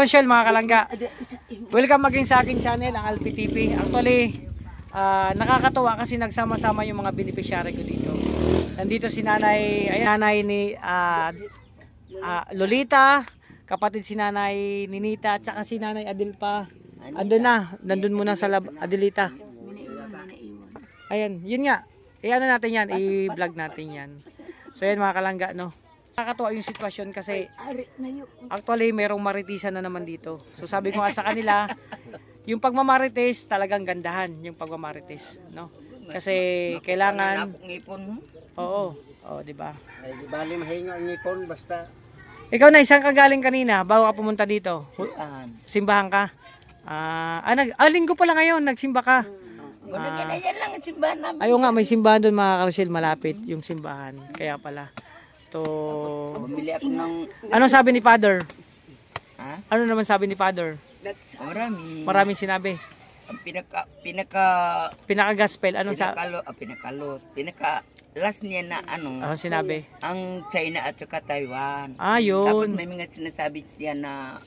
Rochelle, mga kalangga. Welcome maging sa aking channel, ang Alpi TV. Actually, nakakatuwa kasi nagsama-sama yung mga beneficiary ko dito. Nandito si nanay, ayan, nanay ni Lolita, kapatid si nanay Ninita, at saka si nanay Adilpa. Nandun muna sa Adelita. Ayan, yun nga. I-ano natin yan, i-vlog natin yan. So yan mga kalangga, no. Nakakatuwa yung sitwasyon kasi actually merong maritisan na naman dito. So sabi ko nga sa kanila, yung pagmamarites talagang gandahan yung pagmamarites, no? Kasi kailangan oo, di ba? Ay di bali mahinga ang ngipon basta. Ikaw na isang kagaling kanina bago ka pumunta dito. Simbahan ka? Linggo pala ngayon nagsimba ka. Yan lang ang simbahan namin. Ayaw nga, may simbahan doon mga Karochelle, malapit yung simbahan. Kaya pala. To Bumili ako ng Anong sabi ni Father? Ha? Ano naman sabi ni Father? Maraming sinabi. Ang Pinaka-gospel, anong pinaka last niya na sinabi? Ang China at saka Taiwan. Yun. Tapos may mga sinasabi siya na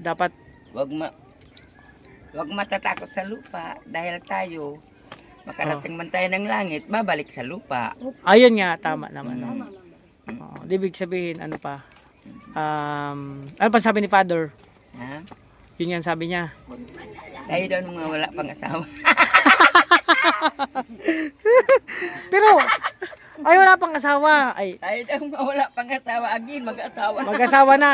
dapat wag matatakot sa lupa dahil tayo makarating man tayo ng langit, babalik sa lupa. Ayun nga, tama naman. Ibig sabihin, ano pa? Ano pa sabi ni Father? Ha? Yun yan sabi niya. Tayo daw mga wala pang asawa. Pero, wala pang asawa. Tayo daw mga wala pang asawa. Agin, mag-asawa. Mag-asawa na.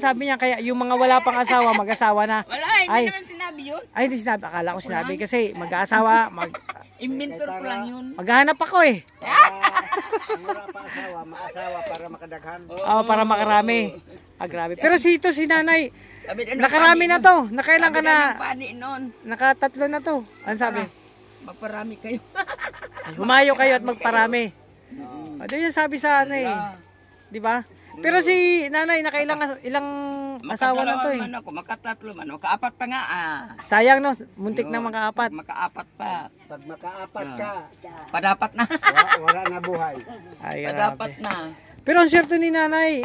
Sabi niya, kaya yung mga wala pang asawa, mag-asawa na. Wala, hindi naman sinabi yun. Hindi sinabi. Akala ko sinabi kasi mag-asawa, Inventor ko lang yun. maghahanap ako eh. Wala pa asawa, maasawa para makadaghan. Para makarami. Grabe. Pero si nanay, nakarami na to. Nakailan ka na? Nakatatlo na to. Ano sabi? Magparami kayo. Humayo kayo at magparami. Yung sabi sa di ba? Pero si nanay, ilang asawa na to eh. Makatatlo man, makaapat pa nga Sayang no, muntik na makaapat. Makaapat pa. Pag makaapat ka, Padapat na. wala na buhay. Padapat na. Pero ang swerte ni nanay,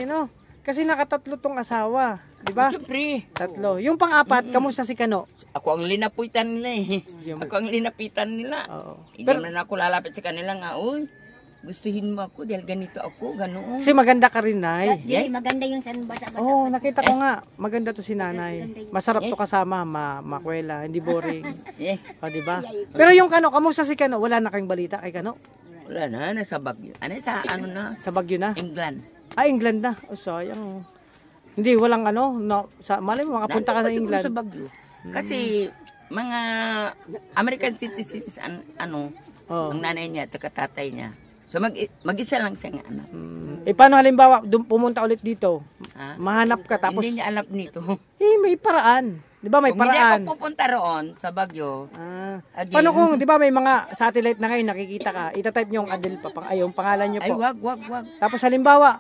kasi nakatatlo tong asawa, di ba? Siyempre. Tatlo. Yung pang-apat, kamusta si Kano? Ako ang linapitan nila eh. Ako ang linapitan nila. Hindi na ako lalapit sa kanila nga, uy, gustuhin mo ako dahil ganito ako, ganoon. Kasi maganda ka rin, nay. Maganda yung bata. Nakita ko nga. Maganda to si nanay. Masarap to kasama, makwela, hindi boring. Di ba? Pero yung Kano, kamusta si Kano? Wala na kayong balita kay Kano? Wala na, nasa Baguio. Na? Sa Baguio na? England. England na. Sayang. Hindi, walang malay mo, makapunta ka na England. Sa Baguio. Kasi, mga American citizens, ang nanay niya, at tatay niya. So mag-isa lang siyang anak. Paano halimbawa, pumunta ulit dito? Mahanap ka tapos... Hindi niya alam nito. May paraan. Di ba may Kung paraan? hindi ako pupunta roon sa Baguio. Paano kung, di ba may mga satellite na ngayon nakikita ka, itatype nyo yung Adel yung pangalan nyo po. Wag. Tapos halimbawa,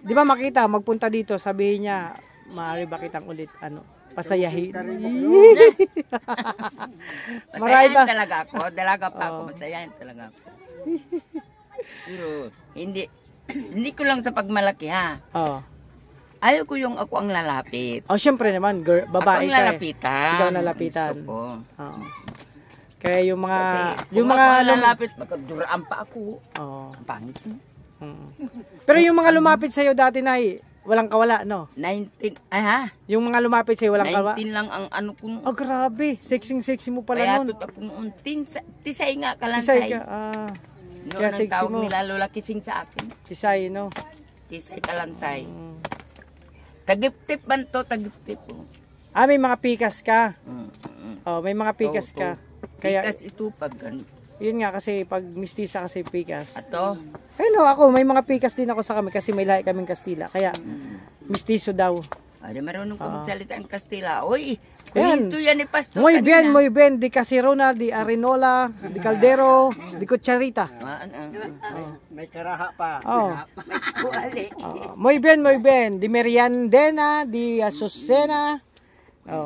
di ba makita, magpunta dito, sabihin niya, maaari ba kitang ulit, pasayahin. Masayahin talaga ako. Dalaga pa ako. Masayahin talaga ako. Pero hindi ko lang sa pagmalaki ha. Ayaw ko yung ako ang lalapit. Syempre naman, babae ako ang lalapitan. Ikaw nalapitan. Gusto ko. Kaya yung mga... Kasi yung mga lalapit, magkaduraan pa ako. Pangit. Pero yung mga lumapit sa'yo dati na walang kawala, no? 19, Yung mga lumapit sa'yo walang kawala? 19 lang ang ano ko noon. Grabe. Sexy mo pala kaya nun. Kaya ako noon. Tisay nga kalansay. Tisay ka, Noon ang tawag nila Lola Kising sa akin. Tisay, no? Tisay kalansay. Tagip-tip man to, tagip-tip. May mga pikas ka. May mga pikas ka. Kaya, pikas ito pag yun nga kasi pag mistisa kasi pikas. Ato? Ako, may mga pikas din ako sa kami kasi may lahi kaming Kastila. Kaya, mistiso daw. Marunong ko magsalita ang Kastila. Uy, yan. Ito yan ni Pastor Muy bien, di Casirona, di Arinola, di Caldero, di Cucharita. May karaha pa. Muy bien, di Meriandena, di Azucena.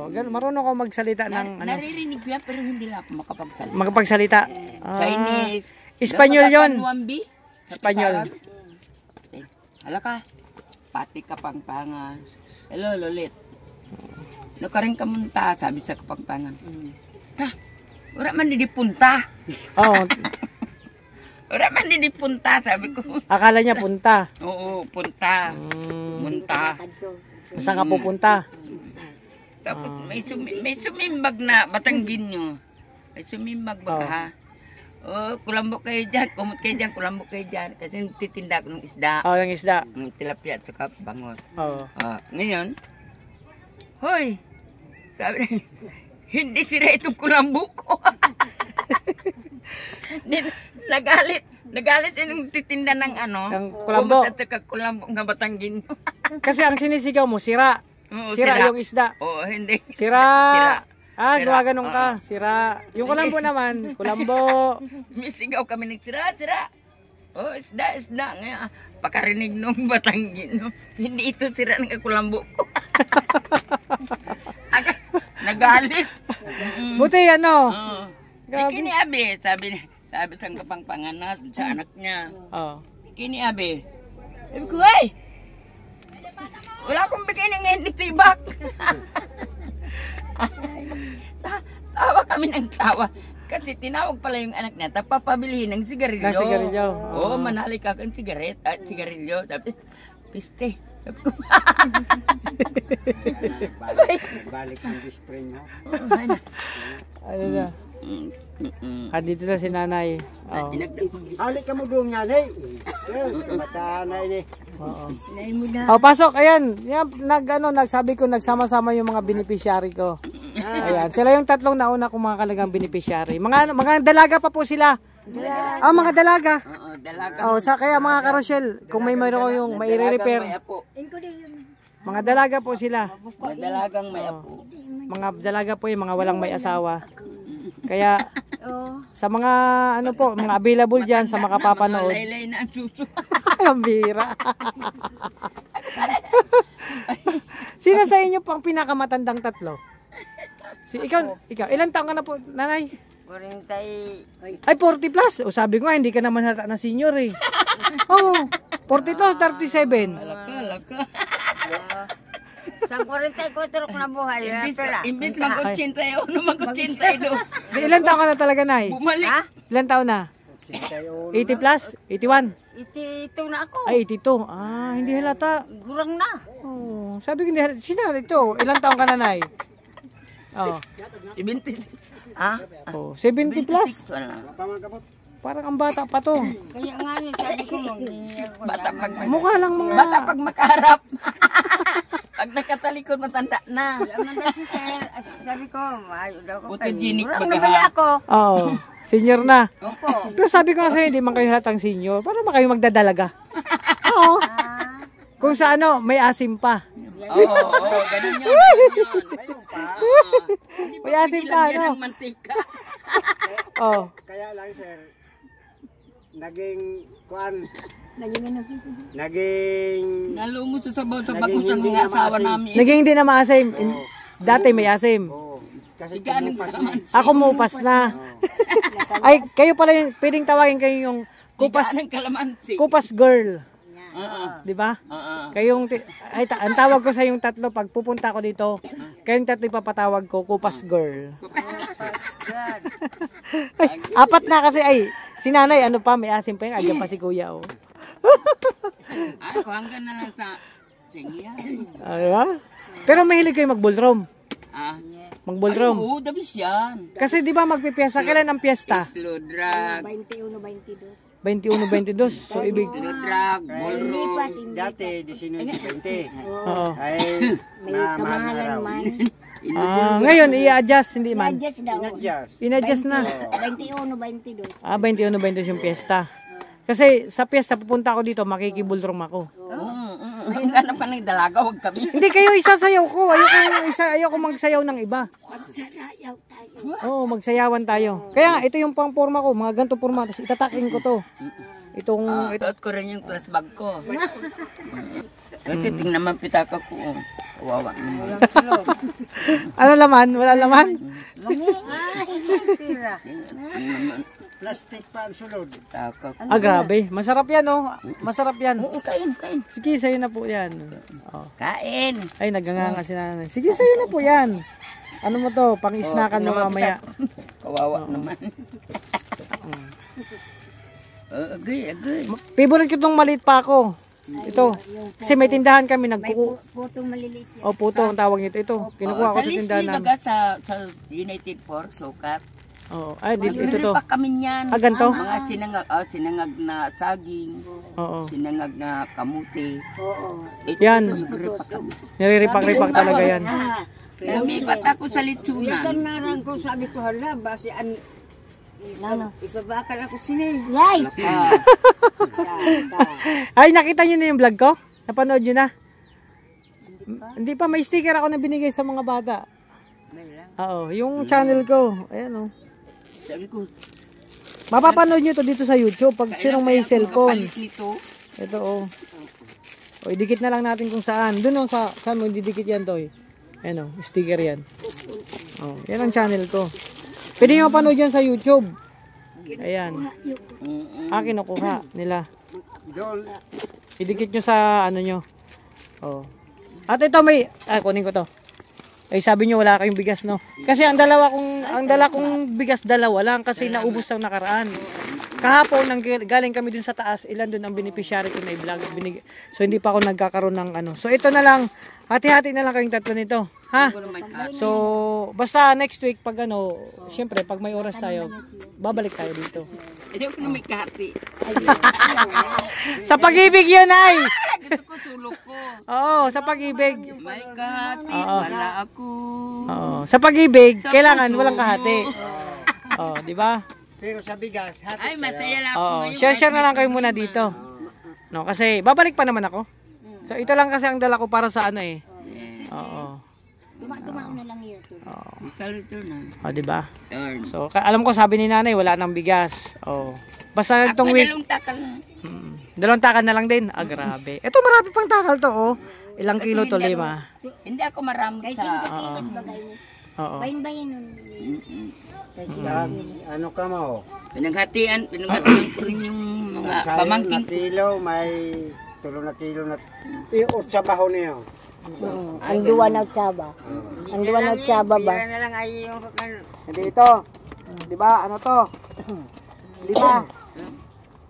Marunong ako magsalita ng naririnig ko yan pero hindi lang ako makapagsalita. Makapagsalita. Chinese. Espanyol yun. Espanyol. Hala ka. Pati ka pangpangan. Hello, Lolit. nakaring kamunta, sabi sa Kapampangan. Ta, wala man di punta. Oh, Wala man di punta, sabi ko. akala niya punta. Oo, punta. Punta. Saan ka pupunta? Tapos may sumimbag na Batangginyo. May sumimbag ba ka ha? Oh, kulambok kayo dyan, kumot kayo dyan, kulambok kayo dyan. Kasi titinda ko ng isda. Oh, yung isda. Tilapia at saka bangot. Oh. Ngayon, hoy, sabi niya, hindi sira itong kulambok ko. Nagalit yung titinda ng ano, Ng kulambo. kumot at saka kulambok na Batangginyo. Kasi ang sinisigaw mo, sira. Oo, Sira yung isda. Oo, hindi. Sira. Ah, Sira. gawa ganun ka. Oo. Sira. Yung kulambo naman, kulambo. Misigaw kami ng sira. Oh, isda. Ngayon, pakarinig nung Batangginyo. Hindi ito sira ng kulambo ko. Nagalit. Buti ano. Oo. Grabe. Kini Abi, sabi sa Kapampangan na sa anak niya. Oh. Kini Abi. Sabi ko, ay! Wala akong bikini ngayon ni Tibak. Tawa kami ng tawa. Kasi tinawag pala yung anak niya, tapapabilihin ng sigarilyo. Ng sigarilyo. Oo, manali ka kang sigarilyo. Sabi, piste. Sabi ko, Balik ang dispray nyo. Ano na? Dito na si nanay. Oh. Halik ka mo doon nga, Nay. Mata na ini. Oo. Oh, pasok. Ayan. Yan, nagsabi ko, nagsama-sama yung mga beneficiary ko. Ayan. Sila yung tatlong nauna kong mga kalagang beneficiary. Mga dalaga pa po sila. Ah, mga dalaga. Oo, dalaga. Oh, kaya mga karosyel, kung may mayroon yung mai-repair. Mga dalaga po sila. Mga dalagang may apo. Mga dalaga po yung mga walang may asawa. Kaya sa mga mga available diyan sa makapapanood. Mga laylay na ang suso. Ang bira. Sino sa inyo pang pinakamatandang tatlo? Ikaw. Ilang taon ka na po, nanay? 40. Ay, 40 plus. O sabi ko nga, hindi ka naman halata na senior eh. Oo, 40 plus, 37. Laka. Sa 44 ko na buhay. Imbis mag-81, mag-82. Ilang taon ka na talaga, nay? Bumalik. Ilang taon na? 80 plus? 81? Ito na ako. Ay, 82. Ah, hindi halata. Gurang na. Oh, sabi ko hindi halata. Sino ito? Ilang taon ka na, nay? Oh. 70. Ah? Oh, 70 plus. Wala. Parang ang bata pa to. Kaya nga rin, sabi ko Bata pag Mukha lang mga... Bata pag makaharap. Pag nakatalikod, matanda na. Yaman na si Sir. Sabi ko, ayaw daw ko Photogenic Gurang baga. na ba ako? Oo. Senior na. Opo. Pero sabi ko kasi hindi man kayo halatang senior. Para ba kayo magdadalaga? Oo. Kung sa may asim pa. Oo, ganun yun. May asim pa, Yan ano? ang mantika. Oo. Kaya lang, sir, naging kuan, Nalumo sa sabaw sa Naging bakos ng hindi mga na asawa maasim. namin. Naging hindi na maasim. Dati may asim. kasi Bigaan ng tumupas kalamansi. Ako mupas na. Ay, kayo pala yung, pwedeng tawagin kayo yung Bigaan ng kalamansi. kupas girl. Oo. Di ba? Oo. Kayong, ang tawag ko sa yung tatlo, pag pupunta ko dito, kayong tatlo ipapatawag ko, kupas girl. Ay, apat na kasi, si nanay, may asim pa yun, agad pa si kuya, oh. Ako hanggang na lang sa singya. Diba? Pero mahilig kayo mag-ballroom. Ah. Mag-ballroom. Oo, dabis yan. Kasi di ba magpipiesta, kailan ang piyesta? Slow drag. 21-22. 21-22. So, ibig, Slow drag. Ballroom. dati 19-20. oo. Ay, May na kamahalan araw. man. Ngayon, i-adjust, hindi man. Adjust daw. Inadjust. In-adjust na. 21-22. 21-22 yung piyesta. Kasi sa piyesta, pupunta ako dito, makikiballroom ako. Ang ganap ka ng dalaga, huwag kami. Hindi kayo isasayaw ko. Ayoko magsayaw ng iba. Oo, magsayawan tayo. Kaya ito yung pang forma ko, mga ganito forma. Tapos itatakin ko to. Ituot ko rin yung class bag ko. Kasi tingnan man pitaka ko. Wawa naman. Ano laman? Wala laman? Tira. plastic pa ang sulod. Takot. Ah, grabe. Masarap yan, oh. Masarap yan. Oo, kain, kain. Sige, sa'yo na po yan. Oh. Kain. Ay, naganganga si nanay. Sige, sa'yo na po yan. Ano mo to? Pang-isnakan mo mamaya. Kawawa naman. Agay, agay. Favorite ko itong maliit pa ako. Ito. Kasi may tindahan kami. Putong maliliit yan. O, puto ang tawag nito. Ito. Kinukuha ko sa tindahan namin. baga sa United for Sukat. Oo. Ay, ito to. Nililipak kami niyan. Ah, ganito? Mga sinangag na saging, Oo. sinangag na kamuti. Oo. Yan. Nililipak kami. Niriripak-ripak talaga yan. Lumipat ako sa litsunan. Yakan narang ko, sabi ko, hala, basi an... Ano? Ibabakal ako sinay. Yay! Ay, nakita nyo na yung vlog ko? Napanood nyo na? Hindi pa. May sticker ako na binigay sa mga bata. Oo. Yung channel ko. Ayan, oh. Sabi ko, Mapapanood nyo to dito sa YouTube pag sinong may cellphone. kapalit nito. Ito, oh. O, idikit na lang natin kung saan. Doon, oh, saan mo didikit yan, Toy. Ayan, oh. Sticker yan. Oh, yan ang channel ko. Pwede nyo mapanood yan sa YouTube. Ayan. Kinukuha nila. Doon, Idikit nyo sa ano nyo. Oh. At ito may, kunin ko to. Ay sabi nyo wala kayong bigas, no? Kasi ang dala kong bigas dalawa lang kasi naubos ang nakaraan. Kahapon galing kami dun sa taas, ilan dun ang beneficiary ko na i-vlog. So hindi pa ako nagkakaroon ng ano. So ito na lang, hati-hati na lang kayong tatlo nito. Ha? So basta next week pag ano, syempre pag may oras tayo, babalik tayo dito. Hindi ko na may kahati. Sa pag-ibig yun ay! Gusto ko sulok ko. Oo, sa pag-ibig. May kahati, Oo. wala ako. Oo, sa pag-ibig, Sa kailangan puso walang mo. kahati. Oo, di ba? pero sa bigas, hati Ay, masaya lang ako Oo, ngayon. share na lang kayo muna dito. No, kasi babalik pa naman ako. So ito lang kasi ang dala ko para sa ano eh. Oo. Tuma na lang yun. Salito na. O, di ba? Turn. So, alam ko sabi ni nanay wala nang bigas. Oh. Basta itong Ako week, dalawang takal na. dalawang takal na lang din. Ah, grabe. Ito marami pang takal to, oh. Ilang kilo to, 5. Hindi ako maramot Kay sa... 5 kilos bagay ni. Oo. Bayin-bayin nun. Mm-mm. Kay ano ka mo? Pinanghatian ko rin yung mga pamangking ko. Kilo, may 3 na kilo na. Iot sa baho niyo. Ang duwa na tsaba. Ang duwa na tsaba ba? Bira na lang ay yung... Hindi ito. Di ba? Ano to? Di ba?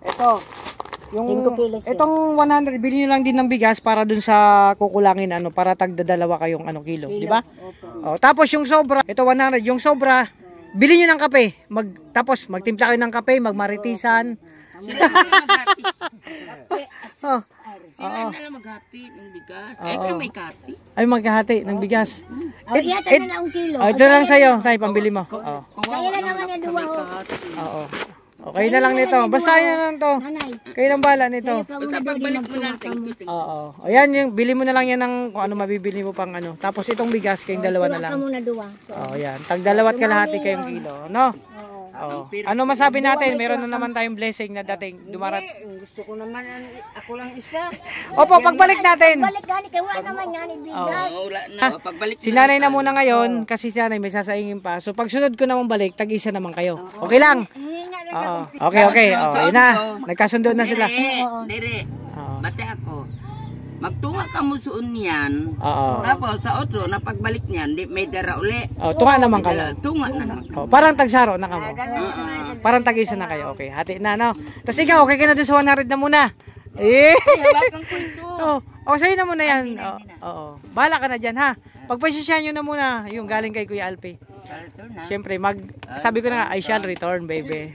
Ito. Yung 5 kilos yun. itong 100 bilhin niyo lang din ng bigas para dun sa kukulangin ano para tagdadalawa kayong ano kilo, di ba? Oh, tapos yung sobra, ito 100, yung sobra bili niyo ng kape. Tapos magtimpla kayo ng kape, magmaritisan. Sila na lang maghati. Oh, Sila na lang maghati ng bigas. Ay, kaya may kati. ay maghahati ng bigas. Oh, iyata na lang ang kilo. Oh, ito na lang sa'yo. Tayo, pambili mo. Oh. Kaya na naman yung duwa ho. Oo. Okay na lang nito. Basta yan na lang to. Nanay. Kayo nang bala nito. Ikaw Basta muna daw pagbalik din mo na, magtumakam. thank you. Oo. Ayan, yung bili mo na lang yan ng kung ano mabibili mo pang ano. Tapos itong bigas, kayong dalawa na Tuwa ka lang. muna duwa. Oh, yan. Tag dalawat kalahati kayong kilo, no? Oh. Ano masabi natin? Meron na naman tayong blessing na dating dumarat. Gusto ko naman, ako lang isa. Opo, pagbalik natin. Balik gani kay wala naman gani bigas. Oo, wala na. Pagbalik Si nanay na muna ngayon kasi si nanay may sasaingin pa. So pag sunod ko naman balik, tag-isa naman kayo. Okay lang? Hinga na Oo. Okay. Oh, yun na. Nagkasundo na sila. Dire. Oo. Bate ako. Magtunga ka mo suon niyan. Oo. Tapos sa otro, na pagbalik niyan, di may dara uli. Oh, tunga naman kayo. Tunga na naman. Oh, parang tagsaro na kamo. Parang tag-isa na kayo. Okay, hati na, no? Tapos ikaw, okay ka na dun sa 100 na muna. Eh! Hawakan ko ito. Oh, sa'yo na muna yan. Oo. Bahala ka na dyan, ha? Pagpasisyan nyo na muna, yung galing kay Kuya Alpi. Salito na. Siyempre, sabi ko na nga, I shall return, baby.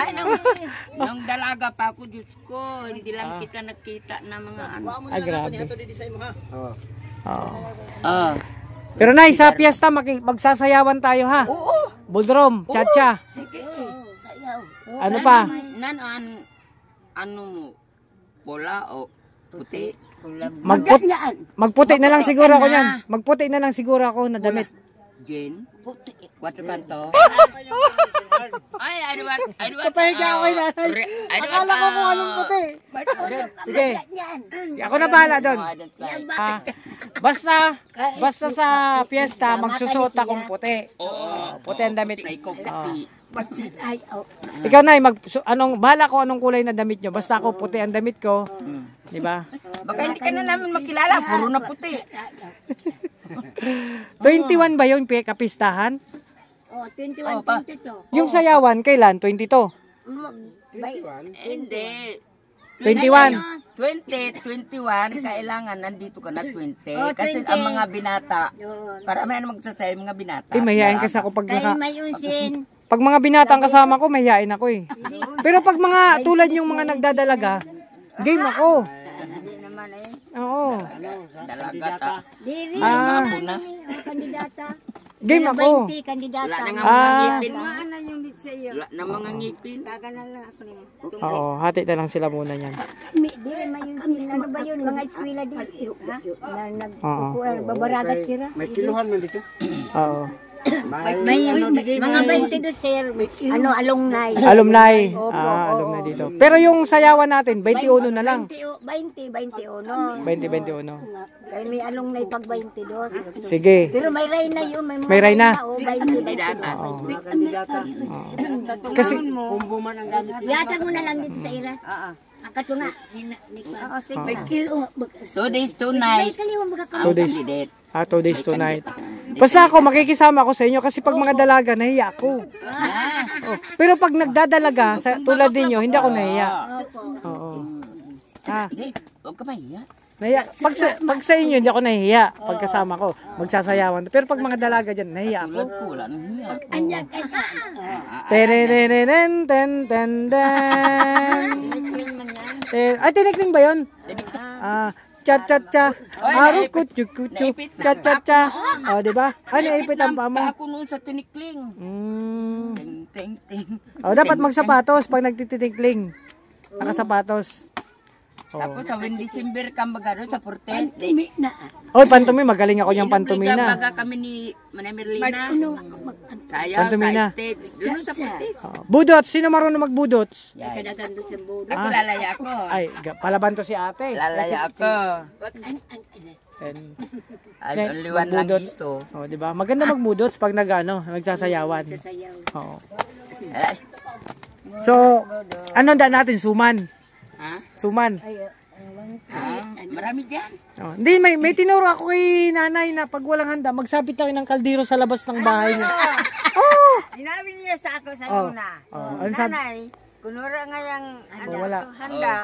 Ay, nung dalaga pa ako, Diyos ko, hindi lang kita nakita na mga ano. Ah, grabe. Oh. Oo. Ah. Pero nay, sa piyesta, magsasayawan tayo, ha? Oo. Buldrom, cha-cha. Sige. Sayaw. Ano pa? Ano mo? Pula o puti? Magputi na lang siguro ako yan. Magputi na lang siguro ako na damit. Jen? Puti. Quatro kanto? Ay, I don't want. Napahiga ako kay nanay. Akala ko kung anong puti. Sige. Ako na bahala doon. Ah, basta sa piyesta, magsusuot akong puti. Oo. Puti ang damit. Puti, ikaw puti. Ay, oh. Ikaw na, anong, bahala ko anong kulay na damit nyo. Basta ako puti ang damit ko. Di ba? Baka hindi ka na namin makilala, puro na puti. 21 ba yung kapistahan? Oh, 21, 22. Yung sayawan, kailan? 22? Hindi. 21. 20, 21, kailangan nandito ka na 20. Oh, Kasi 20. ang mga binata, Yun. karamihan magsasaya mga binata. Eh, mahihain kasi ako pag Kaya may unsin. pag mga binata ang kasama ko, mahihain ako eh. Pero pag mga tulad yung mga nagdadalaga, game ako. Hindi naman eh. Oo. Dalaga ta. Diri, Ah. kandidata. Game ako. 20 kandidata. Wala na nga Ah. mga ngipin mo. Ano yung dito sa iyo? Wala na mga ngipin. Kagana lang ako nimo. Oo, hati na lang sila muna niyan. Diri, may unsin. Ano ba yun? Mga eskwela di. Ha? Na Oo. babaragat sila. May kiluhan man dito. Oo. May ano dito. Mga 22 sir. Ano, alumni. Alumni. Alumni dito. Pero yung sayawan natin, 21 na lang. 21. 20-21. Kaya may alumni pag 22. Sige. Pero may Reyna yun. Mga May Reyna? Oo, 20. Data. Mga kandidata. Kasi, Kumbo man ang gamit. Yatag mo na lang dito sa ira. Oo. Akato nga. Oo, sige. May kilo. 2 days, 2 May nights. kaliwang mga 2 days. Candidate. 2 days, 2 night. Basta ako, makikisama ako sa inyo kasi pag mga dalaga, nahiya ako. Oh. Pero pag nagdadalaga, tulad ninyo, hindi ako nahiya. Oo. Hindi, huwag ka mahiya. Nahiya. Pag sa inyo, hindi ako nahiya. Pag kasama ko, magsasayawan. Pero pag mga dalaga dyan, nahiya ako. Tulad ko, wala nang hiya. Anyag. Tererenen, ten, ten, ten. Ay, tinikling ba yun? Cha cha cha. Arukut chukuchu. Cha cha cha. Oh, di ba? Ano ipit ang paa mo? Ako noon sa tinikling. Ting, ting, ting. Oh, dapat magsapatos pag nagtititikling. Nakasapatos. Tapos sa December ka magano sa Portes. Oy, pantumi, magaling ako niyang pantumina. Baga kami ni Manay Merlina. Sayaw Pantumina. sa stage. Doon sa Portes. Budots, sino marunong magbudots? Kadagan doon sa budo. Ako lalaya ako. Ay, palaban to si ate. Lalaya ako. And, Ay, only one lang magbudots. dito. Oh, di ba? Maganda magbudots pag nagsasayawan. Oo. Ay, So, ano da natin? Suman. ha? Suman. Marami dyan. Oh, hindi, may tinuro ako kay nanay na pag walang handa, magsabit tayo ng kaldero sa labas ng bahay niya. Sinabi niya sa ako sa Oh. una. Ano sabi? Nanay, kunwara nga yung wala. handa.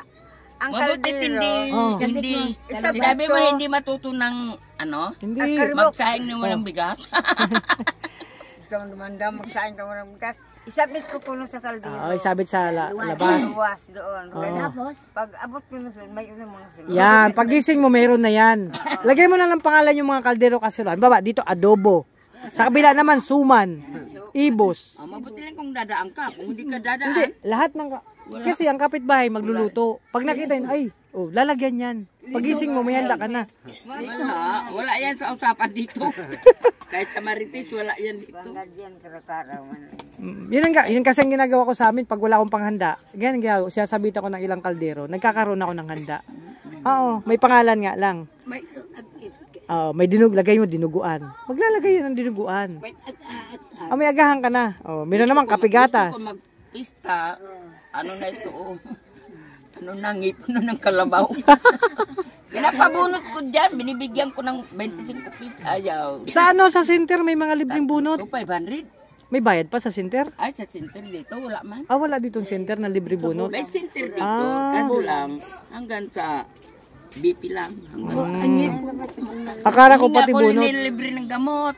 Ang Mabuti hindi, Oh. hindi. Sabi Sinabi mo ko- hindi matuto ng, ano, Hindi. magsaing ng walang bigas. Ikaw naman daw, magsain ka mo ng bigas. Isabit ko kuno sa kaldero. Sabit sa labas. Luwas doon. Oo. Tapos, Pag abot ko na sun, may unang mga sunod. Yan, pagising mo meron na yan. Lagay mo na lang pangalan yung mga kaldero kasiluan. Baba, dito adobo. Sa kabila naman suman, ibos. Oh, mabuti lang kung dadaan ka. Kung hindi ka dadaan, Hindi, lahat ng kasi ang kapitbahay magluluto. Pag nakita yun, ay, lalagyan yan. Pagising mo, may handa ka na. wala yan sa usapan dito. Kahit sa Marites, wala yan dito. Bangga dyan, karakara. Yun kasi ang ginagawa ko sa amin pag wala akong panghanda. Ganyan ang ginagawa. Sinasabitan ko ng ilang kaldero. Nagkakaroon ako ng handa. Oo, may pangalan nga lang. May lagay mo dinuguan. Maglalagay yun ng dinuguan. May agahan ka na. Meron naman kapigatas. Gusto ko magpista, ano na ito, ano na, ngipon na ng kalabaw. Pinapabunot ko dyan, binibigyan ko ng 25 feet. Ayaw. Sa sa center may mga libreng bunot. So, 500. May bayad pa sa center? Ay, sa center dito, wala man. Wala ditong center na libre bunot. May center dito, kaso lang, hanggang sa BP lang. Akala ko pati Hindi ako bunot. nililibre ng gamot.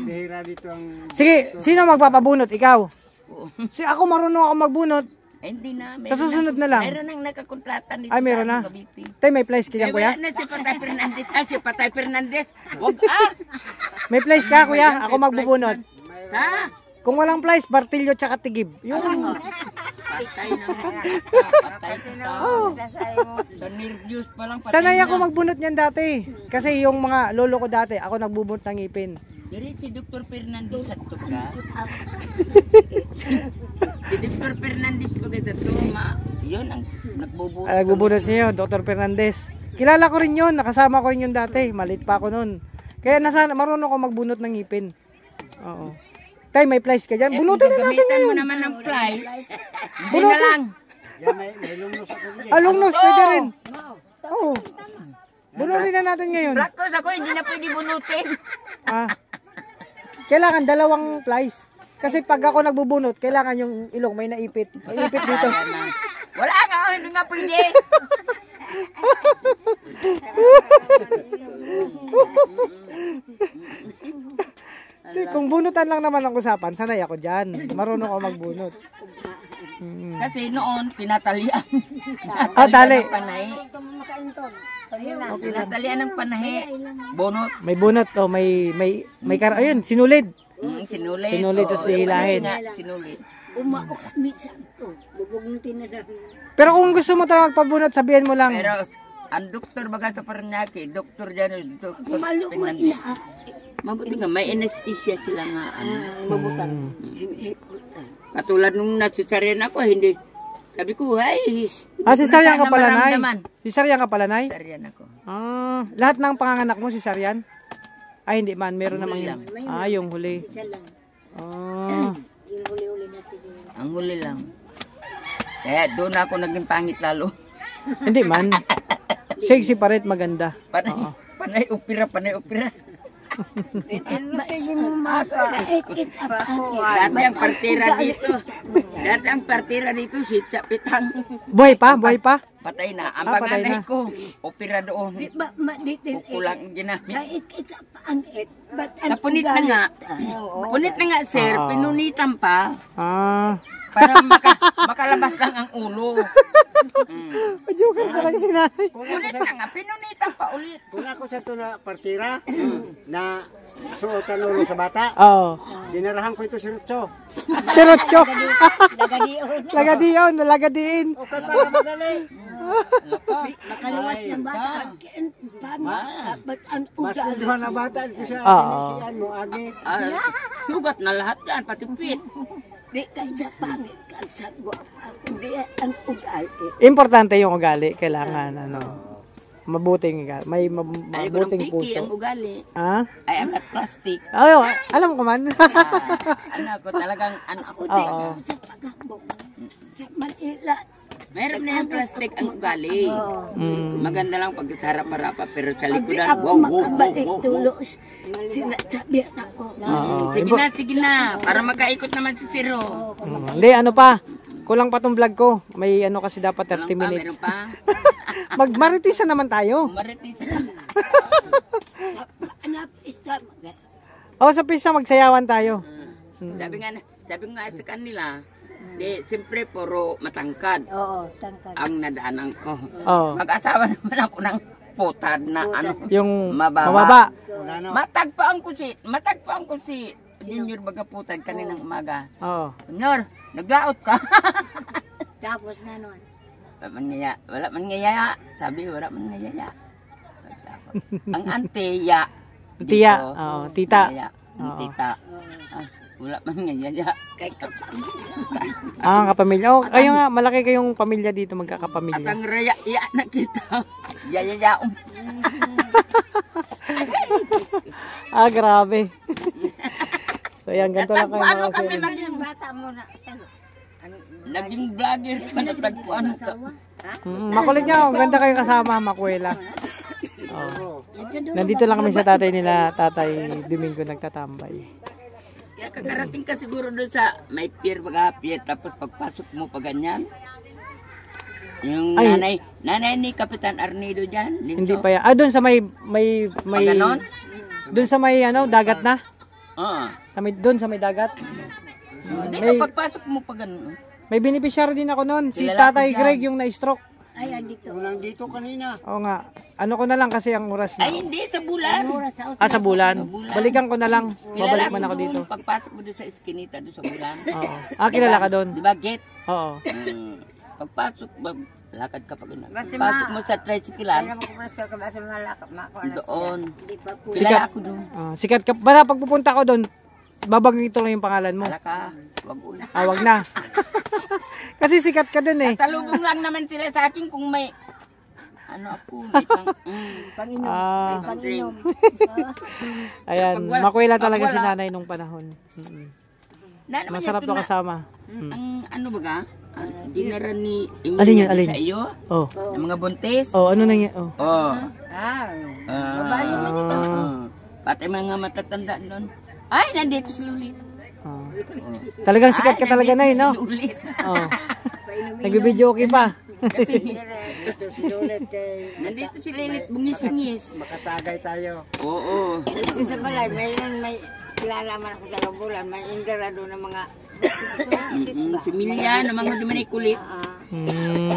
Bihira dito ang... Sige, sino magpapabunot? Ikaw? Ako marunong ako magbunot. Eh, hindi na. Sa susunod na lang. Meron nang nakakontrata dito. Ay, meron na. sa Cavite. Tay, may place ka dyan, Wala kuya? na si Patay Fernandez. Si Patay Fernandez. Wag May place ka, kuya? Ako magbubunot. Ha? Kung walang place, bartilyo tsaka tigib. Yung Patay na. Patay na. Sa nervyos pa lang. sanay ako magbunot niyan dati. Kasi yung mga lolo ko dati, ako nagbubunot ng ngipin. Diri si Dr. Fernandez sa tuka. Si Dr. Fernandez pag sa tuma. Yun ang nagbubunot. Nagbubunot siya, Dr. Fernandez. Kilala ko rin yun, nakasama ko rin yun dati. Malit pa ako nun. Kaya marunong ako magbunot ng ngipin. Oo. Tay, may plies ka dyan. Bunutin na natin Gamitan mo ngayon. naman ng plies. Hindi na lang. Yan, may lumnos ako dyan. Alungnos, pwede rin. Oo. Bunutin na natin ngayon. Practice ako, hindi na pwede bunutin. Ah. Kailangan dalawang plies. Kasi pag ako nagbubunot, kailangan yung ilong may naipit. May ipit dito. Wala nga, hindi nga pwede. Kung bunutan lang naman ang usapan, sanay ako dyan. Marunong ako magbunot. Kasi noon, tinatalian. Ah, tali. Ng panahe. Tinatalian ng panahe. Bunot. May bunot o ayun, sinulid. Sinulid. Sinulid, tapos hihilahin. Sinulid. Umao kami sa ito. Bubugnutin na lang. Pero kung gusto mo talaga magpabunot, sabihin mo lang. Pero, ang doktor baga sa Paranaque, doktor dyan, doktor. Maluway na. Mabuti nga, may anesthesia sila nga. Mabutan. Katulad nung nasisaryan ako, hindi. Sabi ko, ay. Cesarean ka pala, Nay. maramdaman. Cesarean ka pala, Nay? Nasisaryan ako. Lahat ng panganganak mo, cesarean? Ay, hindi man. Meron namang lang. yung huli. Isa lang. Yung huli-huli na siguro. Ang huli lang. Kaya doon ako naging pangit lalo. Hindi man. Sexy pa rin, maganda. Panay opera. Sige mo maka. Dati ang partira dito, si Pitang. Buhay pa? Patay na. Ang Patay panganay na. ko, opera doon. Kukulang ang ginamit. Napunit na nga. Punit na nga, sir. Pinunitan pa. Para makalabas lang ang ulo. Joker ka lang si Nanay. Punit na nga. Pinunitan pa ulit. Kung ako sa ito na partira, na suotan ulo sa bata, Oo. dinarahan ko ito si Rutso. Si Rocho. Nagadiyon. Lagadiin. O kaya para madali. Makalawas ng bata. Ba't ang Mas ugali? kuduhan na bata ito sa Oo. sinisian mo, agi. Sugat na lahat yan, pati pit. Di kayo sa pangit. Sa hindi ang ugali. Importante yung ugali. Kailangan, mabuting ugali. May Ayaw ko ng mabuting piki ang puso. ugali. Ha? I am not plastic. Ay, alam ko man. Ano ako talagang, ako Oo. Sa pagambok. Sa Manila. Meron na yung plastic ang ugali. Mm. Maganda lang pag sa harap-harapa, pero sa Pag likodan, ako wow. makabalik tulos. Sinasabihan ako. Oo. Sige na, para magkaikot naman si Siro. Hindi, pa. Kulang pa tong vlog ko. May kasi dapat 30 minutes. Meron pa. Magmaritisa naman tayo. Maritis. Anak, isa. Sa pista magsayawan tayo. Sabi nga sa kanila, siyempre puro matangkad Oo, tangkad. ang nadaanan ko. Oo. Mag-asawa naman ako ng putad na Yung mababa. mababa. Matagpaan ko si Junior baga putad kaninang umaga. Oo. Junior, naglaot ka. Tapos na nun. Wala man ngayaya. Sabi, wala man ngayaya. Sabi ako. Ang antiya. Tiya. dito, Oo, tita. ngayaya. Ang Oo. tita. Wala man ngayaya. Kapamilya. Kayo nga, malaki kayong pamilya dito, At magkakapamilya. ang raya, na kita. Yayayaom. Grabe. So, yan, ganito lang kayo Ano mga kami kasi. naging Bata mo na. naging vlogger ka na tagpuan ka. Makulit nga, ang ganda kayo kasama, Makuela. Nandito lang kami sa tatay nila, Tatay Domingo nagtatambay. Kaya kagarating ka siguro doon sa may pier tapos pagpasok mo pa ganyan. Yung Ay. nanay ni Kapitan Arnido dyan. Hindi pa yan. Doon sa may Ganon? doon sa may dagat na. Oo. Doon sa may dagat. Dito pagpasok mo pa ganun. May beneficiary din ako noon. Si Kilala ko Tatay dyan. Greg yung na-stroke. Ay, andito. Unang dito kanina. Oo nga. Ano ko na lang kasi ang oras na. Ay hindi, sa bulan. Sa bulan. Balikan ko na lang. Kilala Babalik man ako ko dito. doon. Pagpasok mo doon sa eskinita doon sa bulan. Oo. Kilala ka doon. Di ba, gate? Oo. Pagpasok, lakad ka pa ganun. Pagpasok mo sa tricyclean, Alam mo kung gusto ka ba sa mga lakap doon. Hindi pa po. Kilala ako doon. Sikat ka. Para pag pupunta ko doon, babangito lang yung pangalan mo. Wala ka, wag ulit. Wag na. Kasi sikat ka doon eh. Talubong lang naman sila sa akin kung may ako, may Panginom. Ah, Panginom. ayan. Pag wala- Makuwela pag talaga si wala- nanay nung panahon. Na naman Masarap ito to na- kasama. Ang ano baga? Dinara ni Alin yun, Emilia alin? sa iyo? Oh. Ng mga buntis? Oh, ano na yan? Oh. Oh. Babae man ito. Pati mga matatanda doon. Ay, nandito si Lulit. Oh. Talagang sikat ka talaga na no? Lulit. Oh. Nagbibideo okay pa. Ito si Lulit kay Nandito si Lilit, bungis-bungis. makatagay tayo. Oo. Dito sa balay, may kilala man ako sa Kabulan, may inderado ng mga Si Milya, na mga dumanay kulit. Hmm.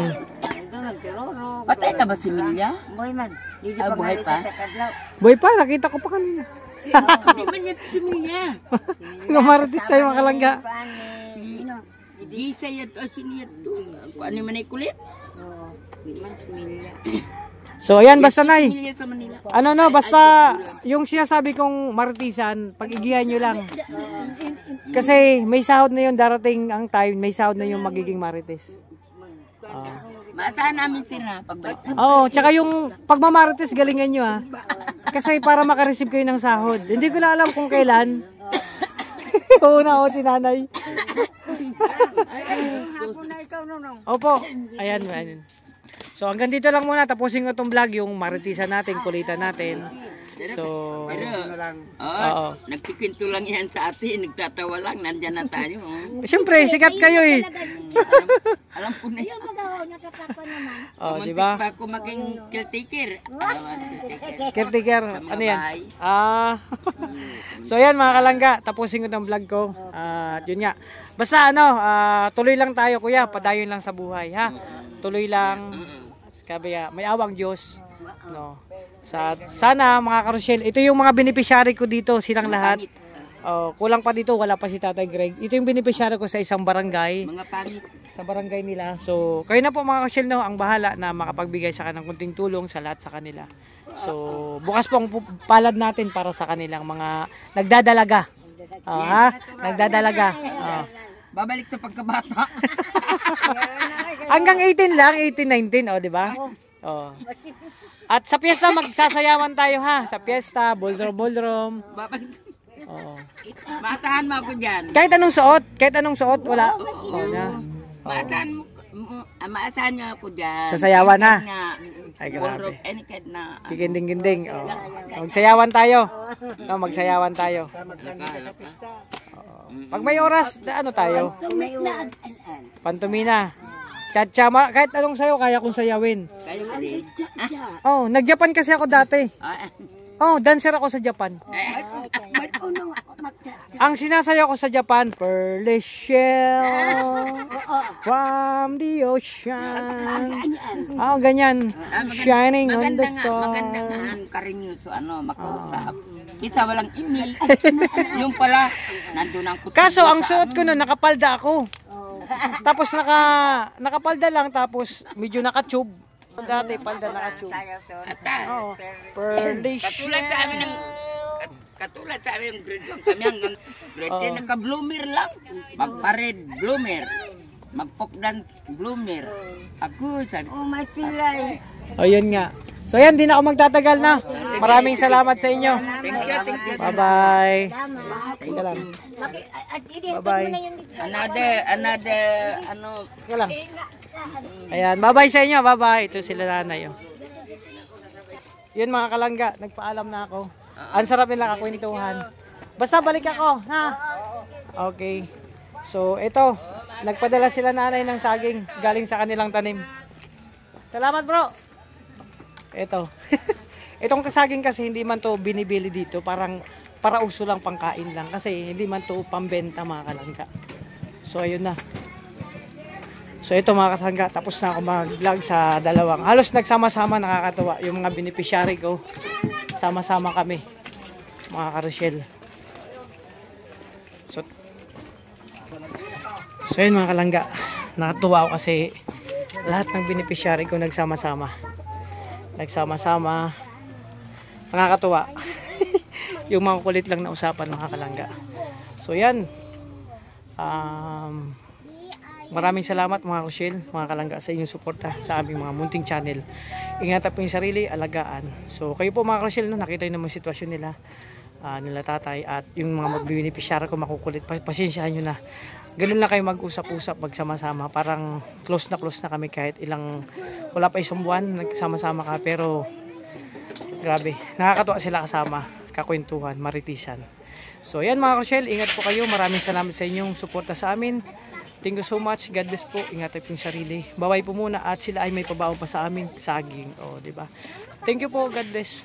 ito nagtiroro. Patay na ba si Milya? Buhay man. Dito Ah, buhay pa? Sa kadlaw. Boy pa, nakita ko pa kanina. Hindi man yan si Milya. Namaratis tayo mga kalangga. Paani. Gisa yan to, sino yan to? Kung ano man ay kulit? Oo. Di man pamilya. So ayan, basta nay. Milya sa Manila. Ano no, basta yung sinasabi kong martisan, pag-igihan nyo lang. Kasi may sahod na yun, darating ang time, may sahod na yung magiging marites. Maasahan namin sila pagbalik. Oo, tsaka yung pagmamarites, galingan nyo ha. Kasi para makareceive kayo ng sahod. Hindi ko na alam kung kailan. Oo na ako si nanay. Hapon na ikaw nung. Opo, ayan, ayan. So hanggang dito lang muna, tapusin ko itong vlog, yung maritisan natin, kulitan natin. So, Oo. Nagkikwento lang yan sa atin, nagtatawa lang, nandyan na tayo. siyempre, sikat kayo eh. Alam ko na yan. Oh, di ba? Pa ako maging caretaker. Caretaker, ano yan? Ah. So yan mga kalangga, tapusin ko ng vlog ko. At yun nga. Basta ano, tuloy lang tayo kuya, padayon lang sa buhay ha. Tuloy lang. Sabi may awang Diyos. No. Sana mga karusyel, ito yung mga beneficiary ko dito, silang lahat. Kulang pa dito, wala pa si Tatay Greg. Ito yung beneficiary ko sa isang barangay. Mga pangit. Sa barangay nila. So, kayo na po mga kasyel no, ang bahala na makapagbigay sa kanang kunting tulong sa lahat sa kanila. So, bukas po ang palad natin para sa kanilang mga nagdadalaga. Ha? Nagdadalaga. Babalik sa pagkabata. Hanggang 18 lang, 18, 19, di ba? Oh. At sa piyesta magsasayawan tayo ha. Sa piyesta, boldrom. Babalik. Oo. Maasahan mo ako dyan. Kahit anong suot, wala. Na. Maasahan niyo ako dyan. Sasayawan ha. Ay, Ay, grabe. any kind na. Kikinding-ginding. Magsayawan tayo. Magsayawan tayo. Pag may oras, ano tayo? Pantumina. Cha-cha, kahit anong sayo, kaya kong sayawin. Kayo rin. Oh, nag-Japan kasi ako dati. Oh, dancer ako sa Japan. Ang sinasayaw ko sa Japan, pearly shell from the ocean. Ganyan. Shining on the star. Maganda nga ang karinyoso, makausap. Kisa walang email. Yung pala, nandun ang kutin. Kaso, ang suot ko nun, nakapalda ako. Tapos nakapalda lang, tapos medyo nakatube. Dati palda nakatube. Oo. Pearly Katulad sa amin ng grade 1 kami hanggang grade 10 nagka-bloomer lang. Magpared bloomer. Magpokdan bloomer. Ako sabi. Oh, may pilay. Ayun nga. So yan, di na ako magtatagal na. Maraming salamat sa inyo. Thank you. Bye-bye. Teka lang. Bye-bye. Another, Teka lang. Ayan, bye-bye sa inyo. Bye-bye. Ito sila nanay. Yun mga kalangga, nagpaalam na ako. Ang sarap nila kakwentuhan. Basta balik ako, ha? Okay. So, ito. Nagpadala sila nanay ng saging galing sa kanilang tanim. Salamat, bro. Ito. Itong kasaging kasi hindi man to binibili dito. Parang para uso lang pangkain lang. Kasi hindi man to pambenta mga kalangga. So, ayun na. So, ito mga kalangga. Tapos na ako mag-vlog sa dalawang. Halos nagsama-sama, nakakatawa. Yung mga beneficiary ko. Sama-sama kami. Mga karusyel. So, yun mga kalangga. Nakatuwa ako kasi lahat ng beneficiary ko nagsama-sama. Nakakatuwa. Yung mga kulit lang na usapan mga kalangga. So yan. Maraming salamat mga kusyel, mga kalangga sa inyong suporta sa aming mga munting channel. Ingatan po yung sarili, alagaan. So kayo po mga kusyel, nakita nyo naman sitwasyon nila. nila tatay at yung mga magbibinipisyar ko makukulit. Pasensyahan nyo na. Ganun lang kayo mag-usap-usap, magsama-sama. Parang close na kami kahit wala pa isang buwan, nagsama-sama ka. Pero, grabe, nakakatuwa sila kasama, kakwentuhan, maritisan. So, yan mga Rochelle, ingat po kayo. Maraming salamat sa inyong suporta sa amin. Thank you so much. God bless po. Ingat po yung sarili. Baway po muna at sila ay may pabaon pa sa amin. Saging. O, diba? Thank you po. God bless.